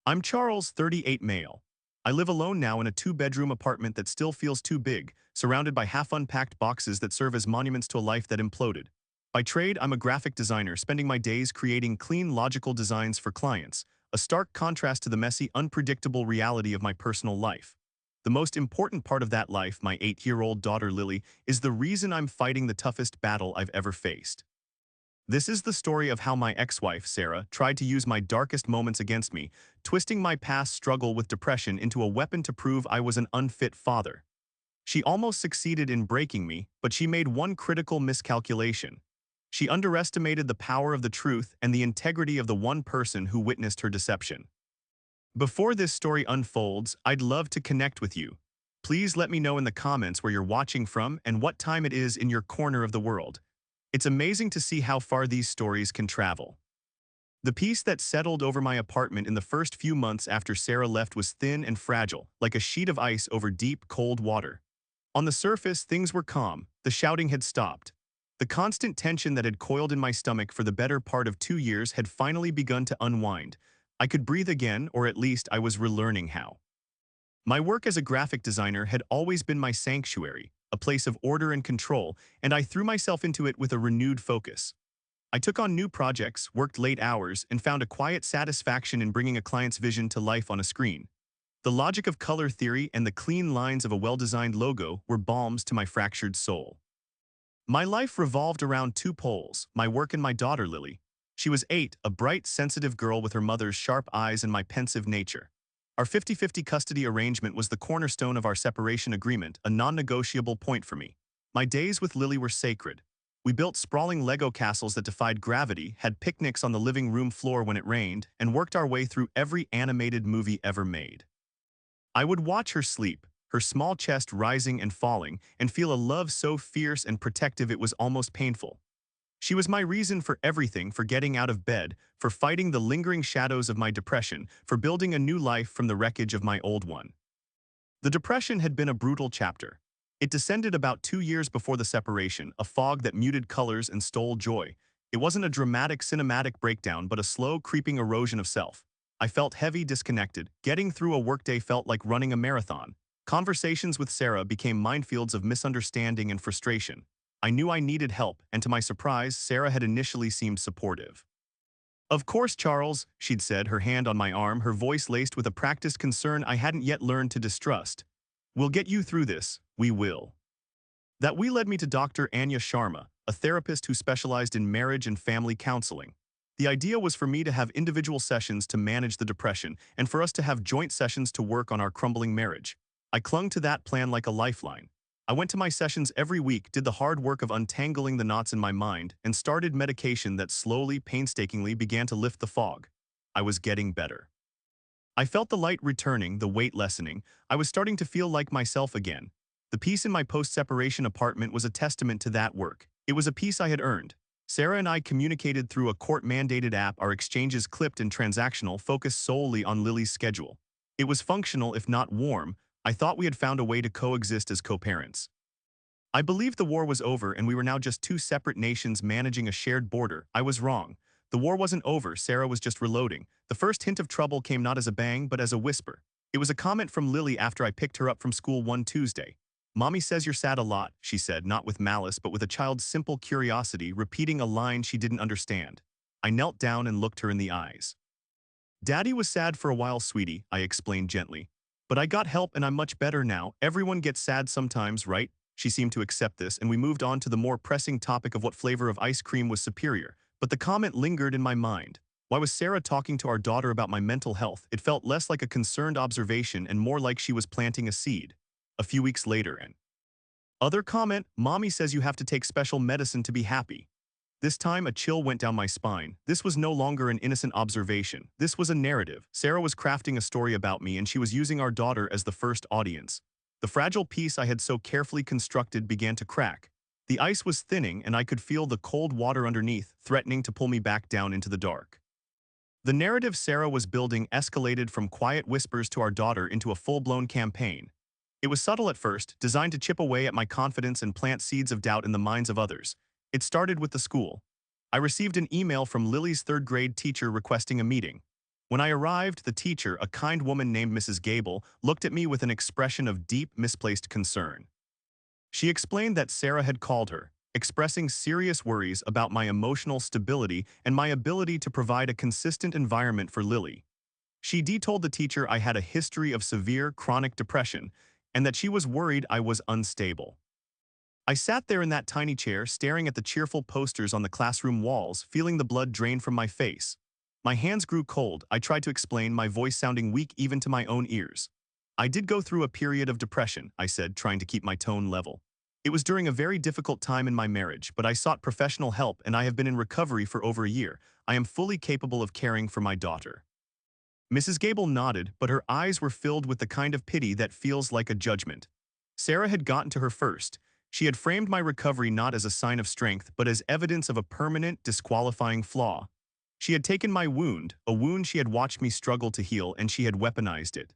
I'm Charles, 38 male. I live alone now in a two-bedroom apartment that still feels too big, surrounded by half-unpacked boxes that serve as monuments to a life that imploded. By trade, I'm a graphic designer, spending my days creating clean, logical designs for clients, a stark contrast to the messy, unpredictable reality of my personal life. The most important part of that life, my 8-year-old daughter Lily, is the reason I'm fighting the toughest battle I've ever faced. This is the story of how my ex-wife, Sarah, tried to use my darkest moments against me, twisting my past struggle with depression into a weapon to prove I was an unfit father. She almost succeeded in breaking me, but she made one critical miscalculation. She underestimated the power of the truth and the integrity of the one person who witnessed her deception. Before this story unfolds, I'd love to connect with you. Please let me know in the comments where you're watching from and what time it is in your corner of the world. It's amazing to see how far these stories can travel. The peace that settled over my apartment in the first few months after Sarah left was thin and fragile, like a sheet of ice over deep, cold water. On the surface, things were calm. The shouting had stopped. The constant tension that had coiled in my stomach for the better part of 2 years had finally begun to unwind. I could breathe again, or at least I was relearning how. My work as a graphic designer had always been my sanctuary, a place of order and control, and I threw myself into it with a renewed focus. I took on new projects, worked late hours, and found a quiet satisfaction in bringing a client's vision to life on a screen. The logic of color theory and the clean lines of a well-designed logo were balms to my fractured soul. My life revolved around two poles, my work and my daughter Lily. She was 8, a bright, sensitive girl with her mother's sharp eyes and my pensive nature. Our 50-50 custody arrangement was the cornerstone of our separation agreement, a non-negotiable point for me. My days with Lily were sacred. We built sprawling Lego castles that defied gravity, had picnics on the living room floor when it rained, and worked our way through every animated movie ever made. I would watch her sleep, her small chest rising and falling, and feel a love so fierce and protective it was almost painful. She was my reason for everything, for getting out of bed, for fighting the lingering shadows of my depression, for building a new life from the wreckage of my old one. The depression had been a brutal chapter. It descended about 2 years before the separation, a fog that muted colors and stole joy. It wasn't a dramatic cinematic breakdown, but a slow, creeping erosion of self. I felt heavy, disconnected. Getting through a workday felt like running a marathon. Conversations with Sarah became minefields of misunderstanding and frustration. I knew I needed help, and to my surprise, Sarah had initially seemed supportive. "Of course, Charles," she'd said, her hand on my arm, her voice laced with a practiced concern I hadn't yet learned to distrust. "We'll get you through this, we will." That "we" led me to Dr. Anya Sharma, a therapist who specialized in marriage and family counseling. The idea was for me to have individual sessions to manage the depression, and for us to have joint sessions to work on our crumbling marriage. I clung to that plan like a lifeline. I went to my sessions every week, did the hard work of untangling the knots in my mind, and started medication that slowly, painstakingly began to lift the fog. I was getting better. I felt the light returning, the weight lessening. I was starting to feel like myself again. The peace in my post-separation apartment was a testament to that work. It was a peace I had earned. Sarah and I communicated through a court-mandated app, our exchanges clipped and transactional, focused solely on Lily's schedule. It was functional, if not warm. I thought we had found a way to coexist as co-parents. I believed the war was over and we were now just two separate nations managing a shared border. I was wrong. The war wasn't over, Sarah was just reloading. The first hint of trouble came not as a bang, but as a whisper. It was a comment from Lily after I picked her up from school one Tuesday. "Mommy says you're sad a lot," she said, not with malice, but with a child's simple curiosity, repeating a line she didn't understand. I knelt down and looked her in the eyes. "Daddy was sad for a while, sweetie," I explained gently. "But I got help and I'm much better now. Everyone gets sad sometimes, right?" She seemed to accept this, and we moved on to the more pressing topic of what flavor of ice cream was superior. But the comment lingered in my mind. Why was Sarah talking to our daughter about my mental health? It felt less like a concerned observation and more like she was planting a seed. A few weeks later, an other comment: "Mommy says you have to take special medicine to be happy." This time, a chill went down my spine. This was no longer an innocent observation. This was a narrative. Sarah was crafting a story about me, and she was using our daughter as the first audience. The fragile piece I had so carefully constructed began to crack. The ice was thinning, and I could feel the cold water underneath, threatening to pull me back down into the dark. The narrative Sarah was building escalated from quiet whispers to our daughter into a full-blown campaign. It was subtle at first, designed to chip away at my confidence and plant seeds of doubt in the minds of others. It started with the school. I received an email from Lily's third-grade teacher requesting a meeting. When I arrived, the teacher, a kind woman named Mrs. Gable, looked at me with an expression of deep, misplaced concern. She explained that Sarah had called her, expressing serious worries about my emotional stability and my ability to provide a consistent environment for Lily. She detailed the teacher I had a history of severe chronic depression and that she was worried I was unstable. I sat there in that tiny chair staring at the cheerful posters on the classroom walls, feeling the blood drain from my face. My hands grew cold. I tried to explain, my voice sounding weak even to my own ears. I did go through a period of depression, I said, trying to keep my tone level. It was during a very difficult time in my marriage, but I sought professional help and I have been in recovery for over a year. I am fully capable of caring for my daughter. Mrs. Gable nodded, but her eyes were filled with the kind of pity that feels like a judgment. Sarah had gotten to her first. She had framed my recovery not as a sign of strength, but as evidence of a permanent, disqualifying flaw. She had taken my wound, a wound she had watched me struggle to heal, and she had weaponized it.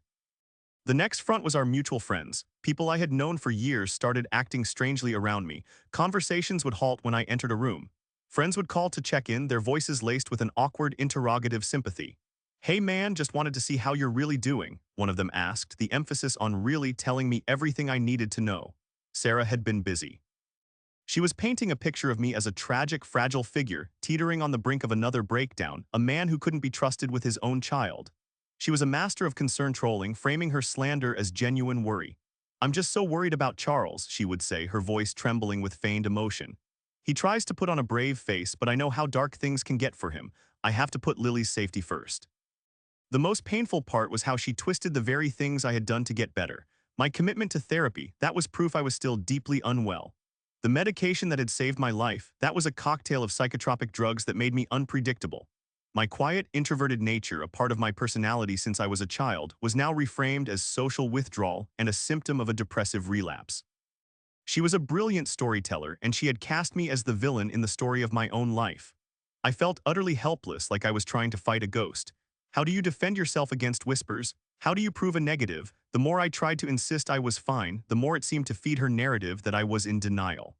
The next front was our mutual friends. People I had known for years started acting strangely around me. Conversations would halt when I entered a room. Friends would call to check in, their voices laced with an awkward, interrogative sympathy. "Hey man, just wanted to see how you're really doing," one of them asked, the emphasis on really telling me everything I needed to know. Sarah had been busy. She was painting a picture of me as a tragic, fragile figure, teetering on the brink of another breakdown, a man who couldn't be trusted with his own child. She was a master of concern trolling, framing her slander as genuine worry. "I'm just so worried about Charles," she would say, her voice trembling with feigned emotion. "He tries to put on a brave face, but I know how dark things can get for him. I have to put Lily's safety first." The most painful part was how she twisted the very things I had done to get better. My commitment to therapy, that was proof I was still deeply unwell. The medication that had saved my life, that was a cocktail of psychotropic drugs that made me unpredictable. My quiet, introverted nature, a part of my personality since I was a child, was now reframed as social withdrawal and a symptom of a depressive relapse. She was a brilliant storyteller, and she had cast me as the villain in the story of my own life. I felt utterly helpless, like I was trying to fight a ghost. How do you defend yourself against whispers? How do you prove a negative? The more I tried to insist I was fine, the more it seemed to feed her narrative that I was in denial.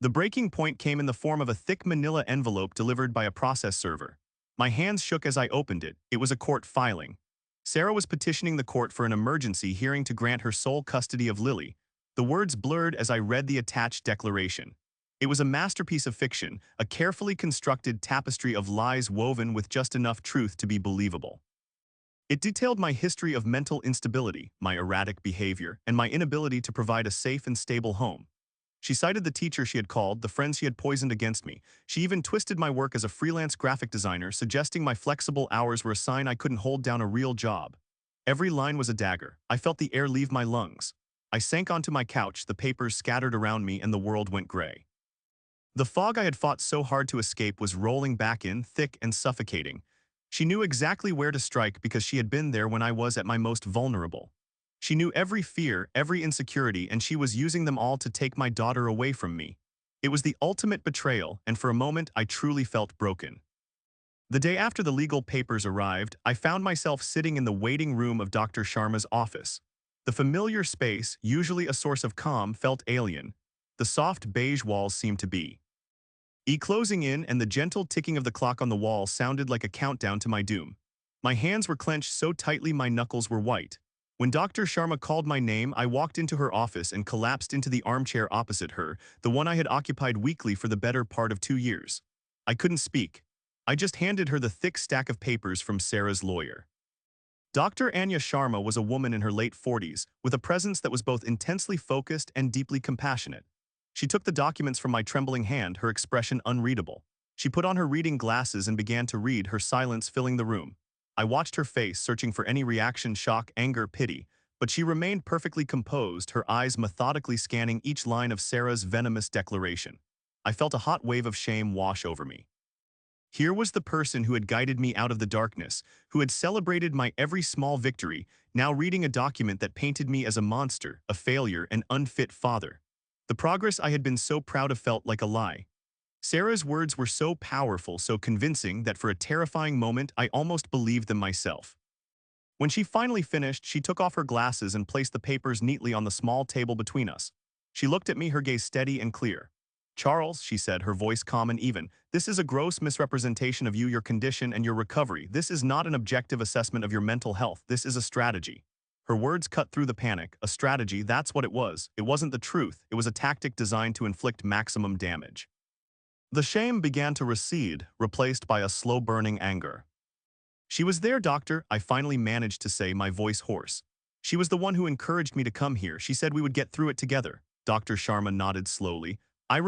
The breaking point came in the form of a thick manila envelope delivered by a process server. My hands shook as I opened it. It was a court filing. Sarah was petitioning the court for an emergency hearing to grant her sole custody of Lily. The words blurred as I read the attached declaration. It was a masterpiece of fiction, a carefully constructed tapestry of lies woven with just enough truth to be believable. It detailed my history of mental instability, my erratic behavior, and my inability to provide a safe and stable home. She cited the teacher she had called, the friends she had poisoned against me. She even twisted my work as a freelance graphic designer, suggesting my flexible hours were a sign I couldn't hold down a real job. Every line was a dagger. I felt the air leave my lungs. I sank onto my couch, the papers scattered around me, and the world went gray. The fog I had fought so hard to escape was rolling back in, thick and suffocating. She knew exactly where to strike because she had been there when I was at my most vulnerable. She knew every fear, every insecurity, and she was using them all to take my daughter away from me. It was the ultimate betrayal, and for a moment I truly felt broken. The day after the legal papers arrived, I found myself sitting in the waiting room of Dr. Sharma's office. The familiar space, usually a source of calm, felt alien. The soft beige walls seemed to be closing in, and the gentle ticking of the clock on the wall sounded like a countdown to my doom. My hands were clenched so tightly my knuckles were white. When Dr. Sharma called my name, I walked into her office and collapsed into the armchair opposite her, the one I had occupied weekly for the better part of 2 years. I couldn't speak. I just handed her the thick stack of papers from Sarah's lawyer. Dr. Anya Sharma was a woman in her late 40s, with a presence that was both intensely focused and deeply compassionate. She took the documents from my trembling hand, her expression unreadable. She put on her reading glasses and began to read, her silence filling the room. I watched her face, searching for any reaction, shock, anger, pity, but she remained perfectly composed, her eyes methodically scanning each line of Sarah's venomous declaration. I felt a hot wave of shame wash over me. Here was the person who had guided me out of the darkness, who had celebrated my every small victory, now reading a document that painted me as a monster, a failure, an unfit father. The progress I had been so proud of felt like a lie. Sarah's words were so powerful, so convincing, that for a terrifying moment I almost believed them myself. When she finally finished, she took off her glasses and placed the papers neatly on the small table between us. She looked at me, her gaze steady and clear. Charles, she said, her voice calm and even, this is a gross misrepresentation of you, your condition, and your recovery. This is not an objective assessment of your mental health. This is a strategy. Her words cut through the panic. A strategy, that's what it was. It wasn't the truth. It was a tactic designed to inflict maximum damage. The shame began to recede, replaced by a slow-burning anger. She was there, doctor, I finally managed to say, my voice hoarse. She was the one who encouraged me to come here. She said we would get through it together. Dr. Sharma nodded slowly. I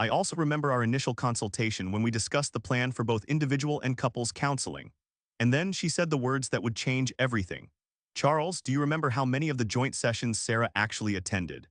also remember our initial consultation when we discussed the plan for both individual and couples counseling. And then she said the words that would change everything. Charles, do you remember how many of the joint sessions Sarah actually attended?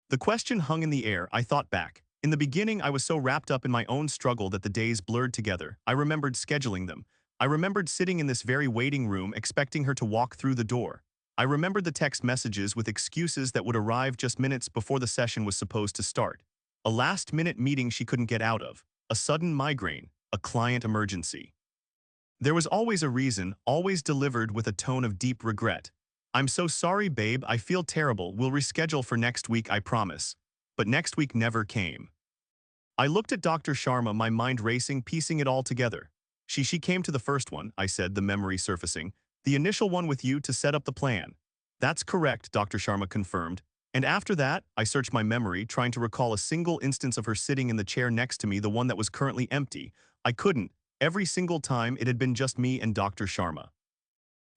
The question hung in the air. I thought back. In the beginning, I was so wrapped up in my own struggle that the days blurred together. I remembered scheduling them. I remembered sitting in this very waiting room expecting her to walk through the door. I remembered the text messages with excuses that would arrive just minutes before the session was supposed to start. A last-minute meeting she couldn't get out of. A sudden migraine. A client emergency. There was always a reason, always delivered with a tone of deep regret. I'm so sorry, babe, I feel terrible. We'll reschedule for next week, I promise. But next week never came. I looked at Dr. Sharma, my mind racing, piecing it all together. She came to the first one, I said, the memory surfacing. The initial one with you to set up the plan. That's correct, Dr. Sharma confirmed. And after that, I searched my memory, trying to recall a single instance of her sitting in the chair next to me, the one that was currently empty. I couldn't. Every single time, it had been just me and Dr. Sharma.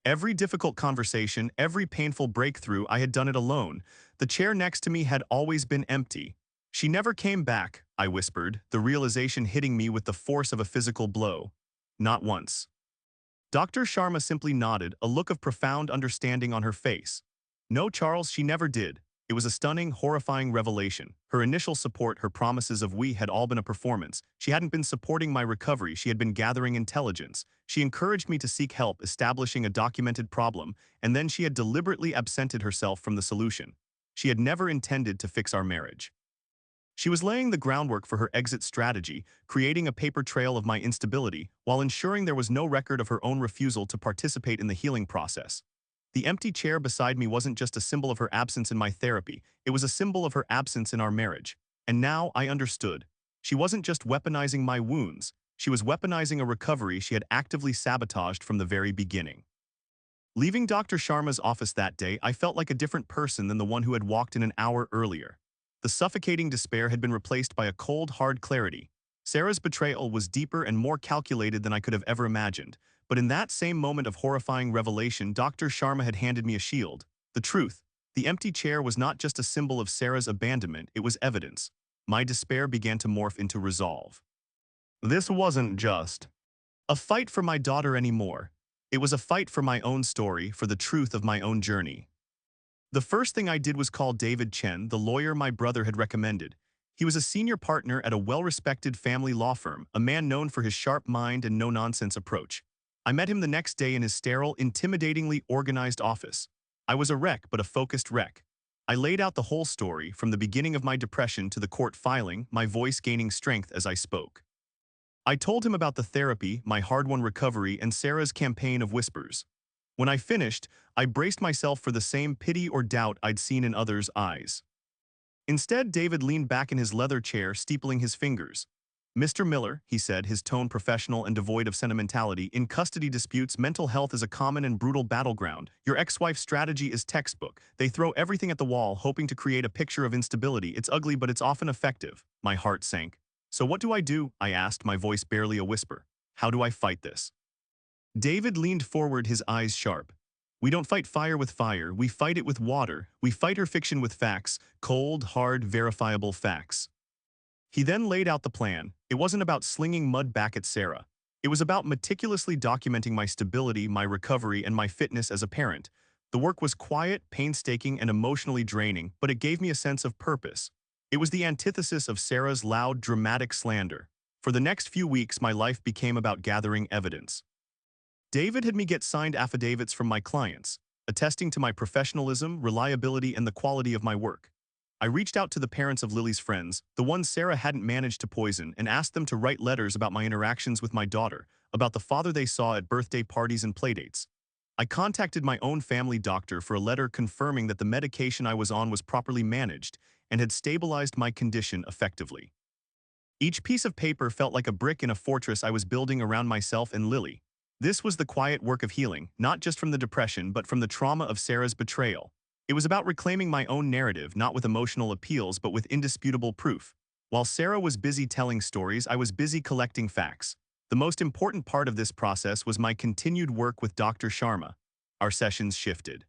Every difficult conversation, every painful breakthrough, I had done it alone. The chair next to me had always been empty. She never came back, I whispered, the realization hitting me with the force of a physical blow. Not once. Dr. Sharma simply nodded, a look of profound understanding on her face. No, Charles, she never did. It was a stunning, horrifying revelation. Her initial support, her promises of we had all been a performance. She hadn't been supporting my recovery, she had been gathering intelligence. She encouraged me to seek help, establishing a documented problem, and then she had deliberately absented herself from the solution. She had never intended to fix our marriage. She was laying the groundwork for her exit strategy, creating a paper trail of my instability, while ensuring there was no record of her own refusal to participate in the healing process. The empty chair beside me wasn't just a symbol of her absence in my therapy, it was a symbol of her absence in our marriage. And now I understood. She wasn't just weaponizing my wounds, she was weaponizing a recovery she had actively sabotaged from the very beginning. Leaving Dr. Sharma's office that day, I felt like a different person than the one who had walked in an hour earlier. The suffocating despair had been replaced by a cold, hard clarity. Sarah's betrayal was deeper and more calculated than I could have ever imagined. But in that same moment of horrifying revelation, Dr. Sharma had handed me a shield. The truth. The empty chair was not just a symbol of Sarah's abandonment, it was evidence. My despair began to morph into resolve. This wasn't just a fight for my daughter anymore. It was a fight for my own story, for the truth of my own journey. The first thing I did was call David Chen, the lawyer my brother had recommended. He was a senior partner at a well-respected family law firm, a man known for his sharp mind and no-nonsense approach. I met him the next day in his sterile, intimidatingly organized office. I was a wreck, but a focused wreck. I laid out the whole story, from the beginning of my depression to the court filing, my voice gaining strength as I spoke. I told him about the therapy, my hard-won recovery, and Sarah's campaign of whispers. When I finished, I braced myself for the same pity or doubt I'd seen in others' eyes. Instead, David leaned back in his leather chair, steepling his fingers. Mr. Miller, he said, his tone professional and devoid of sentimentality, in custody disputes, mental health is a common and brutal battleground. Your ex-wife's strategy is textbook. They throw everything at the wall, hoping to create a picture of instability. It's ugly, but it's often effective. My heart sank. So what do? I asked, my voice barely a whisper. How do I fight this? David leaned forward, his eyes sharp. We don't fight fire with fire, we fight it with water. We fight her fiction with facts, cold, hard, verifiable facts. He then laid out the plan. It wasn't about slinging mud back at Sarah. It was about meticulously documenting my stability, my recovery, and my fitness as a parent. The work was quiet, painstaking, and emotionally draining, but it gave me a sense of purpose. It was the antithesis of Sarah's loud, dramatic slander. For the next few weeks, my life became about gathering evidence. David had me get signed affidavits from my clients, attesting to my professionalism, reliability, and the quality of my work. I reached out to the parents of Lily's friends, the ones Sarah hadn't managed to poison, and asked them to write letters about my interactions with my daughter, about the father they saw at birthday parties and playdates. I contacted my own family doctor for a letter confirming that the medication I was on was properly managed and had stabilized my condition effectively. Each piece of paper felt like a brick in a fortress I was building around myself and Lily. This was the quiet work of healing, not just from the depression but from the trauma of Sarah's betrayal. It was about reclaiming my own narrative, not with emotional appeals but with indisputable proof. While Sarah was busy telling stories, I was busy collecting facts. The most important part of this process was my continued work with Dr. Sharma. Our sessions shifted.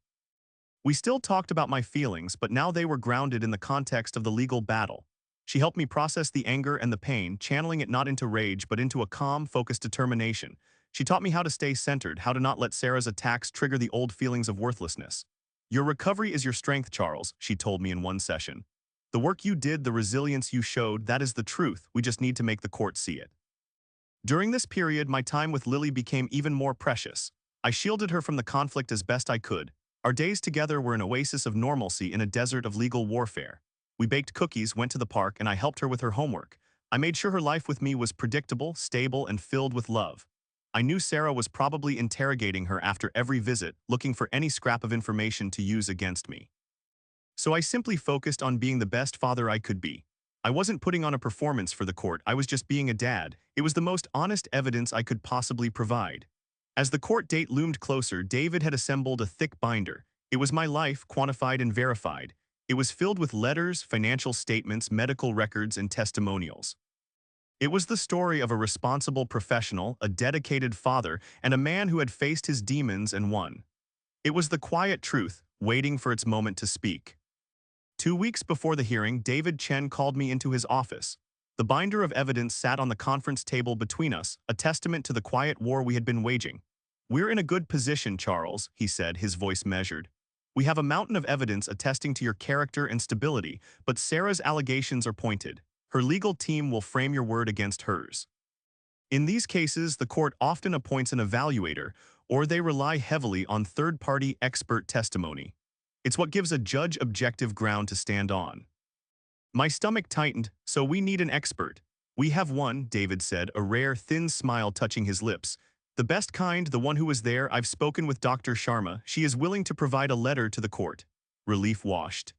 We still talked about my feelings, but now they were grounded in the context of the legal battle. She helped me process the anger and the pain, channeling it not into rage but into a calm, focused determination. She taught me how to stay centered, how to not let Sarah's attacks trigger the old feelings of worthlessness. Your recovery is your strength, Charles, she told me in one session. The work you did, the resilience you showed, that is the truth. We just need to make the court see it. During this period, my time with Lily became even more precious. I shielded her from the conflict as best I could. Our days together were an oasis of normalcy in a desert of legal warfare. We baked cookies, went to the park, and I helped her with her homework. I made sure her life with me was predictable, stable, and filled with love. I knew Sarah was probably interrogating her after every visit, looking for any scrap of information to use against me. So I simply focused on being the best father I could be. I wasn't putting on a performance for the court, I was just being a dad. It was the most honest evidence I could possibly provide. As the court date loomed closer, David had assembled a thick binder. It was my life, quantified and verified. It was filled with letters, financial statements, medical records, and testimonials. It was the story of a responsible professional, a dedicated father, and a man who had faced his demons and won. It was the quiet truth, waiting for its moment to speak. 2 weeks before the hearing, David Chen called me into his office. The binder of evidence sat on the conference table between us, a testament to the quiet war we had been waging. "We're in a good position, Charles," he said, his voice measured. "We have a mountain of evidence attesting to your character and stability, but Sarah's allegations are pointed. Her legal team will frame your word against hers. In these cases, the court often appoints an evaluator, or they rely heavily on third-party expert testimony. It's what gives a judge objective ground to stand on." My stomach tightened. "So we need an expert." "We have one," David said, a rare, thin smile touching his lips. "The best kind, the one who was there. I've spoken with Dr. Sharma. She is willing to provide a letter to the court." Relief washed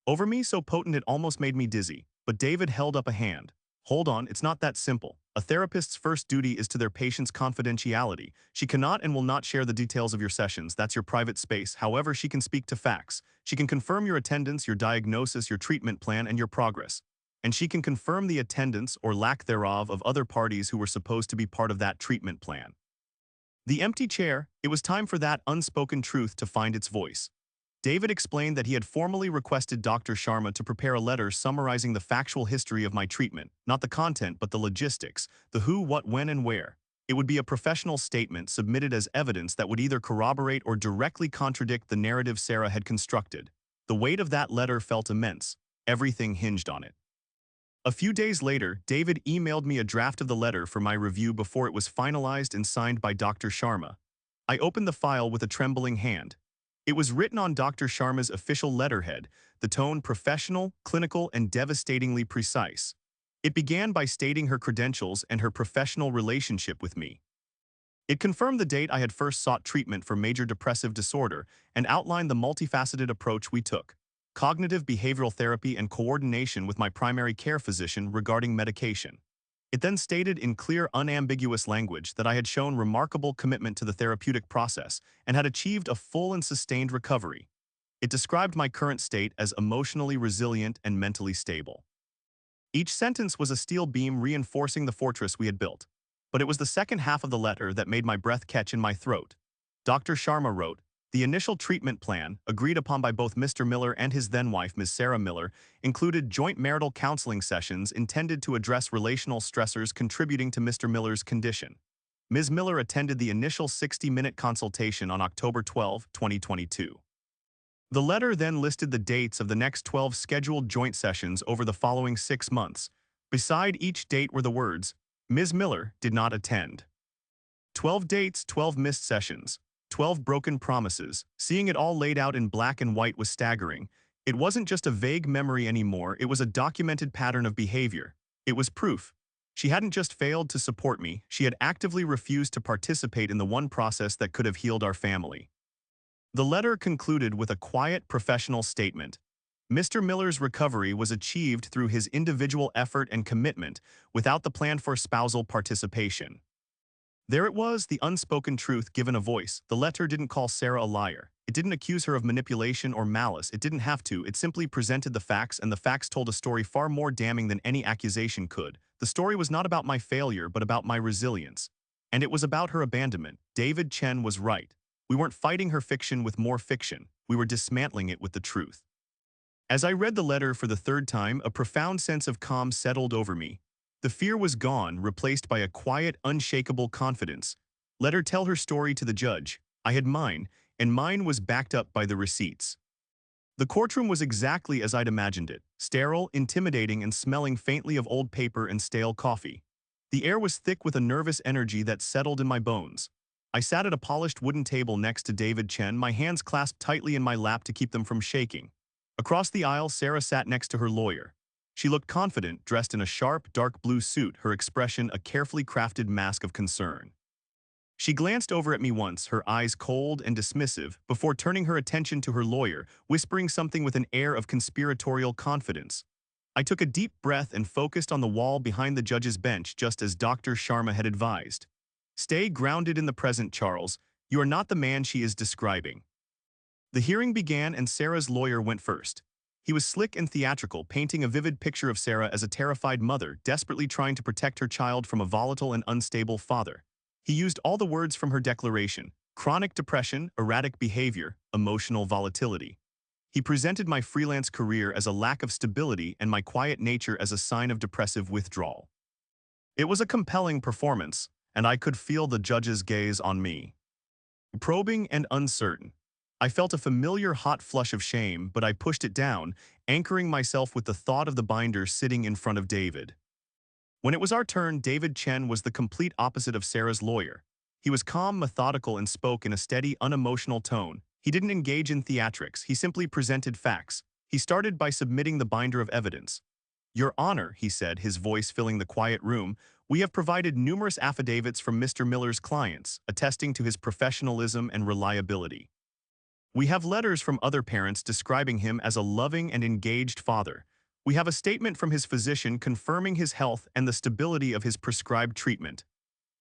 over me, so potent it almost made me dizzy. But David held up a hand. "Hold on, it's not that simple. A therapist's first duty is to their patient's confidentiality. She cannot and will not share the details of your sessions. That's your private space. However, she can speak to facts. She can confirm your attendance, your diagnosis, your treatment plan, and your progress. And she can confirm the attendance or lack thereof of other parties who were supposed to be part of that treatment plan." The empty chair, it was time for that unspoken truth to find its voice. David explained that he had formally requested Dr. Sharma to prepare a letter summarizing the factual history of my treatment, not the content but the logistics, the who, what, when, and where. It would be a professional statement submitted as evidence that would either corroborate or directly contradict the narrative Sarah had constructed. The weight of that letter felt immense. Everything hinged on it. A few days later, David emailed me a draft of the letter for my review before it was finalized and signed by Dr. Sharma. I opened the file with a trembling hand. It was written on Dr. Sharma's official letterhead, the tone professional, clinical, and devastatingly precise. It began by stating her credentials and her professional relationship with me. It confirmed the date I had first sought treatment for major depressive disorder and outlined the multifaceted approach we took: cognitive behavioral therapy and coordination with my primary care physician regarding medication. It then stated in clear, unambiguous language that I had shown remarkable commitment to the therapeutic process and had achieved a full and sustained recovery. It described my current state as emotionally resilient and mentally stable. Each sentence was a steel beam reinforcing the fortress we had built. But it was the second half of the letter that made my breath catch in my throat. Dr. Sharma wrote, "The initial treatment plan, agreed upon by both Mr. Miller and his then-wife, Ms. Sarah Miller, included joint marital counseling sessions intended to address relational stressors contributing to Mr. Miller's condition." Ms. Miller attended the initial 60-minute consultation on October 12, 2022. The letter then listed the dates of the next 12 scheduled joint sessions over the following 6 months. Beside each date were the words, "Ms. Miller did not attend." 12 dates, 12 missed sessions. 12 broken promises. Seeing it all laid out in black and white was staggering. It wasn't just a vague memory anymore, it was a documented pattern of behavior. It was proof. She hadn't just failed to support me, she had actively refused to participate in the one process that could have healed our family. The letter concluded with a quiet, professional statement. Mr. Miller's recovery was achieved through his individual effort and commitment without the plan for spousal participation. There it was, the unspoken truth given a voice. The letter didn't call Sarah a liar. It didn't accuse her of manipulation or malice. It didn't have to. It simply presented the facts, and the facts told a story far more damning than any accusation could. The story was not about my failure, but about my resilience. And it was about her abandonment. David Chen was right. We weren't fighting her fiction with more fiction. We were dismantling it with the truth. As I read the letter for the third time, a profound sense of calm settled over me. The fear was gone, replaced by a quiet, unshakable confidence. Let her tell her story to the judge. I had mine, and mine was backed up by the receipts. The courtroom was exactly as I'd imagined it, sterile, intimidating, and smelling faintly of old paper and stale coffee. The air was thick with a nervous energy that settled in my bones. I sat at a polished wooden table next to David Chen, my hands clasped tightly in my lap to keep them from shaking. Across the aisle, Sarah sat next to her lawyer. She looked confident, dressed in a sharp, dark blue suit, her expression a carefully crafted mask of concern. She glanced over at me once, her eyes cold and dismissive, before turning her attention to her lawyer, whispering something with an air of conspiratorial confidence. I took a deep breath and focused on the wall behind the judge's bench, just as Dr. Sharma had advised. Stay grounded in the present, Charles. You are not the man she is describing. The hearing began and Sarah's lawyer went first. He was slick and theatrical, painting a vivid picture of Sarah as a terrified mother, desperately trying to protect her child from a volatile and unstable father. He used all the words from her declaration: chronic depression, erratic behavior, emotional volatility. He presented my freelance career as a lack of stability and my quiet nature as a sign of depressive withdrawal. It was a compelling performance, and I could feel the judge's gaze on me. Probing and uncertain. I felt a familiar hot flush of shame, but I pushed it down, anchoring myself with the thought of the binder sitting in front of David. When it was our turn, David Chen was the complete opposite of Sarah's lawyer. He was calm, methodical, and spoke in a steady, unemotional tone. He didn't engage in theatrics, he simply presented facts. He started by submitting the binder of evidence. "Your Honor," he said, his voice filling the quiet room, "we have provided numerous affidavits from Mr. Miller's clients, attesting to his professionalism and reliability. We have letters from other parents describing him as a loving and engaged father. We have a statement from his physician confirming his health and the stability of his prescribed treatment."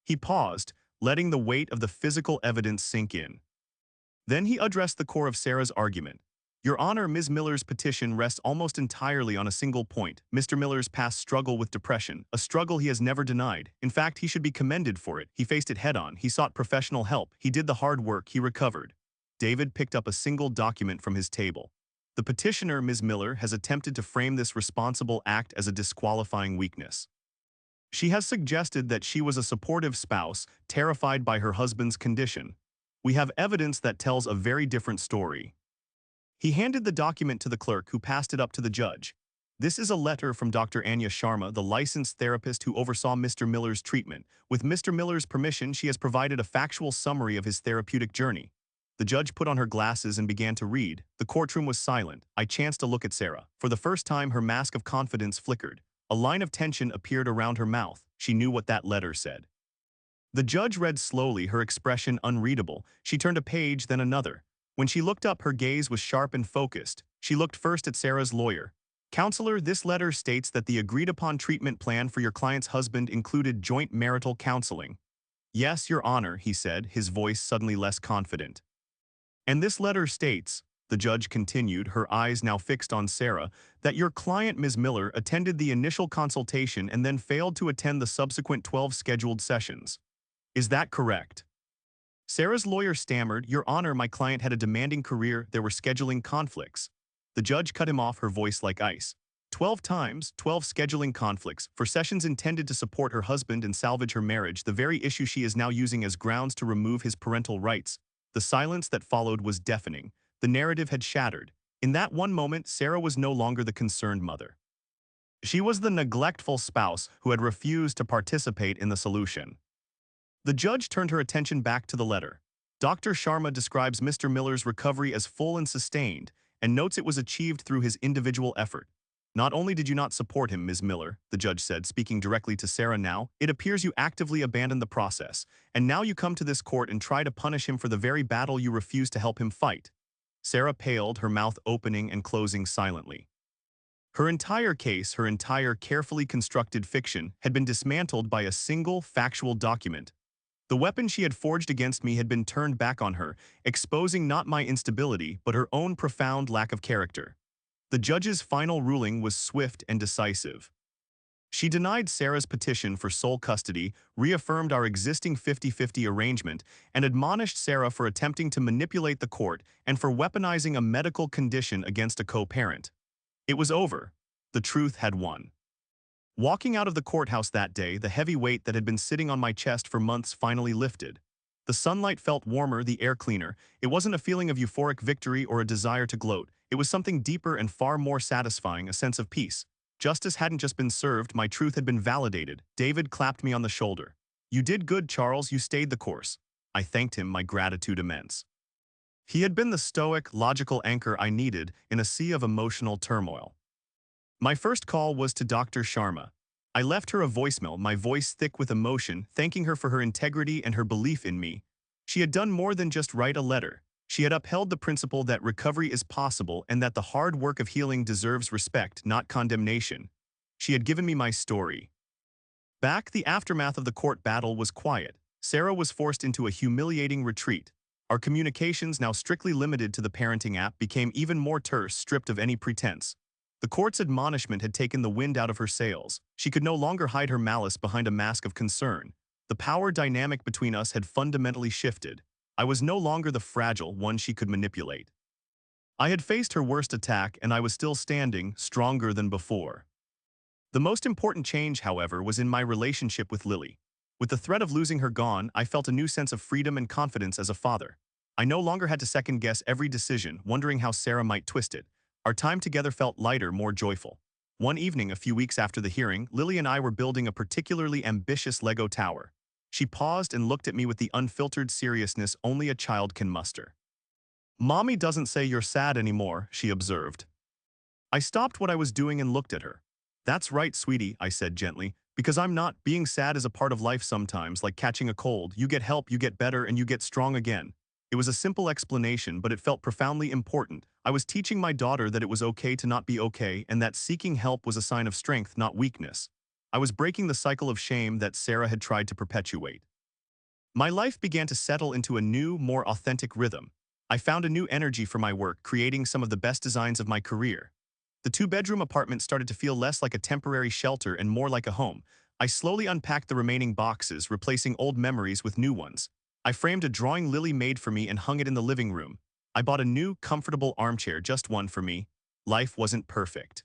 He paused, letting the weight of the physical evidence sink in. Then he addressed the core of Sarah's argument. "Your Honor, Ms. Miller's petition rests almost entirely on a single point: Mr. Miller's past struggle with depression, a struggle he has never denied. In fact, he should be commended for it. He faced it head-on, he sought professional help, he did the hard work, he recovered." David picked up a single document from his table. "The petitioner, Ms. Miller, has attempted to frame this responsible act as a disqualifying weakness. She has suggested that she was a supportive spouse, terrified by her husband's condition. We have evidence that tells a very different story." He handed the document to the clerk, who passed it up to the judge. "This is a letter from Dr. Anya Sharma, the licensed therapist who oversaw Mr. Miller's treatment. With Mr. Miller's permission, she has provided a factual summary of his therapeutic journey." The judge put on her glasses and began to read. The courtroom was silent. I chanced a look at Sarah. For the first time, her mask of confidence flickered. A line of tension appeared around her mouth. She knew what that letter said. The judge read slowly, her expression unreadable. She turned a page, then another. When she looked up, her gaze was sharp and focused. She looked first at Sarah's lawyer. "Counselor, this letter states that the agreed-upon treatment plan for your client's husband included joint marital counseling." "Yes, Your Honor," he said, his voice suddenly less confident. "And this letter states," the judge continued, her eyes now fixed on Sarah, "that your client, Ms. Miller, attended the initial consultation and then failed to attend the subsequent 12 scheduled sessions. Is that correct?" Sarah's lawyer stammered, "Your Honor, my client had a demanding career, there were scheduling conflicts." The judge cut him off, her voice like ice. 12 times, 12 scheduling conflicts, for sessions intended to support her husband and salvage her marriage, the very issue she is now using as grounds to remove his parental rights. The silence that followed was deafening. The narrative had shattered. In that one moment, Sarah was no longer the concerned mother. She was the neglectful spouse who had refused to participate in the solution. The judge turned her attention back to the letter. Dr. Sharma describes Mr. Miller's recovery as full and sustained, and notes it was achieved through his individual effort. "Not only did you not support him, Ms. Miller," the judge said, speaking directly to Sarah now, "it appears you actively abandoned the process, and now you come to this court and try to punish him for the very battle you refused to help him fight. Sarah paled, her mouth opening and closing silently. Her entire case, her entire carefully constructed fiction, had been dismantled by a single factual document. The weapon she had forged against me had been turned back on her, exposing not my instability, but her own profound lack of character. The judge's final ruling was swift and decisive. She denied Sarah's petition for sole custody, reaffirmed our existing 50-50 arrangement, and admonished Sarah for attempting to manipulate the court and for weaponizing a medical condition against a co-parent. It was over. The truth had won. Walking out of the courthouse that day, the heavy weight that had been sitting on my chest for months finally lifted. The sunlight felt warmer, the air cleaner. It wasn't a feeling of euphoric victory or a desire to gloat. It was something deeper and far more satisfying, a sense of peace. Justice hadn't just been served, my truth had been validated. David clapped me on the shoulder. "You did good, Charles, you stayed the course." I thanked him, my gratitude immense. He had been the stoic, logical anchor I needed in a sea of emotional turmoil. My first call was to Dr. Sharma. I left her a voicemail, my voice thick with emotion, thanking her for her integrity and her belief in me. She had done more than just write a letter. She had upheld the principle that recovery is possible and that the hard work of healing deserves respect, not condemnation. She had given me my story. The aftermath of the court battle was quiet. Sarah was forced into a humiliating retreat. Our communications, now strictly limited to the parenting app, became even more terse, stripped of any pretense. The court's admonishment had taken the wind out of her sails. She could no longer hide her malice behind a mask of concern. The power dynamic between us had fundamentally shifted. I was no longer the fragile one she could manipulate. I had faced her worst attack, and I was still standing, stronger than before. The most important change, however, was in my relationship with Lily. With the threat of losing her gone, I felt a new sense of freedom and confidence as a father. I no longer had to second-guess every decision, wondering how Sarah might twist it. Our time together felt lighter, more joyful. One evening, a few weeks after the hearing, Lily and I were building a particularly ambitious Lego tower. She paused and looked at me with the unfiltered seriousness only a child can muster. "Mommy doesn't say you're sad anymore," she observed. I stopped what I was doing and looked at her. "That's right, sweetie," I said gently, "because I'm not. Being sad is a part of life sometimes, like catching a cold. You get help, you get better, and you get strong again." It was a simple explanation, but it felt profoundly important. I was teaching my daughter that it was okay to not be okay, and that seeking help was a sign of strength, not weakness. I was breaking the cycle of shame that Sarah had tried to perpetuate. My life began to settle into a new, more authentic rhythm. I found a new energy for my work, creating some of the best designs of my career. The two-bedroom apartment started to feel less like a temporary shelter and more like a home. I slowly unpacked the remaining boxes, replacing old memories with new ones. I framed a drawing Lily made for me and hung it in the living room. I bought a new, comfortable armchair, just one for me. Life wasn't perfect.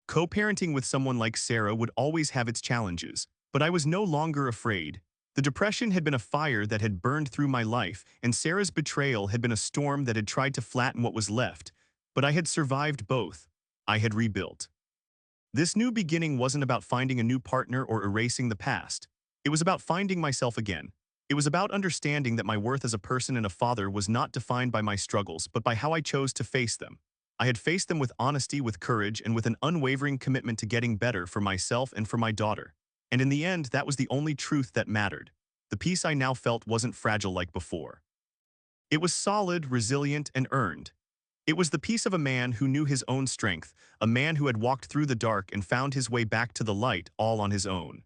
Co-parenting with someone like Sarah would always have its challenges, but I was no longer afraid. The depression had been a fire that had burned through my life, and Sarah's betrayal had been a storm that had tried to flatten what was left. But I had survived both. I had rebuilt. This new beginning wasn't about finding a new partner or erasing the past. It was about finding myself again. It was about understanding that my worth as a person and a father was not defined by my struggles, but by how I chose to face them. I had faced them with honesty, with courage, and with an unwavering commitment to getting better for myself and for my daughter. And in the end, that was the only truth that mattered. The peace I now felt wasn't fragile like before. It was solid, resilient, and earned. It was the peace of a man who knew his own strength, a man who had walked through the dark and found his way back to the light all on his own.